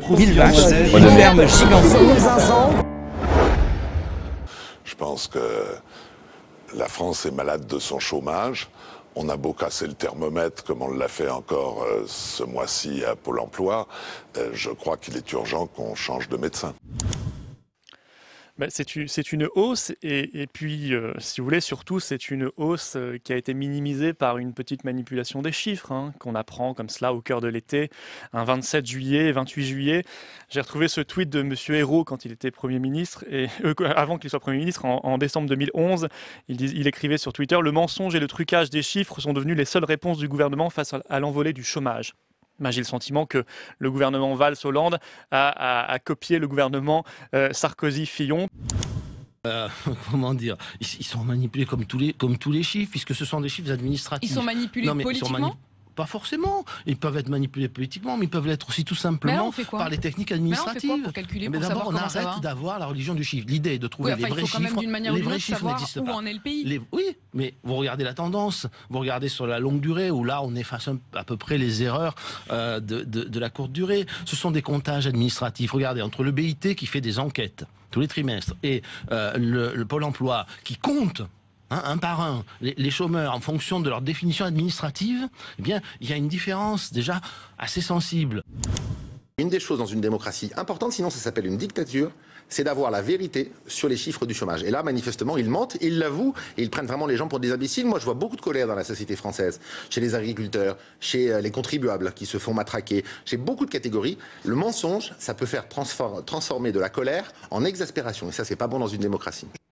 1000 vaches, une ferme gigantesque. Je pense que la France est malade de son chômage. On a beau casser le thermomètre, comme on l'a fait encore ce mois-ci à Pôle emploi. Je crois qu'il est urgent qu'on change de médecin. Ben, c'est une hausse et puis, si vous voulez, surtout, c'est une hausse qui a été minimisée par une petite manipulation des chiffres, hein, qu'on apprend comme cela au cœur de l'été, un 27 juillet, 28 juillet. J'ai retrouvé ce tweet de Monsieur Ayrault quand il était Premier ministre, et avant qu'il soit Premier ministre, en décembre 2011. Il écrivait sur Twitter « Le mensonge et le trucage des chiffres sont devenus les seules réponses du gouvernement face à l'envolée du chômage ». J'ai le sentiment que le gouvernement Valls-Hollande a copié le gouvernement Sarkozy-Fillon. Comment dire, ils sont manipulés comme tous les chiffres, puisque ce sont des chiffres administratifs. Ils sont manipulés politiquement ? Pas forcément. Ils peuvent être manipulés politiquement, mais ils peuvent l'être aussi tout simplement par les techniques administratives. Mais on fait quoi pour calculer, pour d'abord, savoir comment ça va ? On arrête d'avoir la religion du chiffre. L'idée est de trouver les vrais chiffres. Il faut quand même d'une manière ou d'une autre savoir où en est le pays. Oui, mais vous regardez la tendance, vous regardez sur la longue durée, où là on efface à peu près les erreurs de la courte durée. Ce sont des comptages administratifs. Regardez, entre le BIT qui fait des enquêtes tous les trimestres et le Pôle emploi qui compte un par un, les chômeurs en fonction de leur définition administrative, eh bien, il y a une différence déjà assez sensible. Une des choses dans une démocratie importante, sinon ça s'appelle une dictature, c'est d'avoir la vérité sur les chiffres du chômage. Et là, manifestement, ils mentent, ils l'avouent, et ils prennent vraiment les gens pour des imbéciles. Moi, je vois beaucoup de colère dans la société française, chez les agriculteurs, chez les contribuables qui se font matraquer, chez beaucoup de catégories. Le mensonge, ça peut faire transformer de la colère en exaspération, et ça, c'est pas bon dans une démocratie.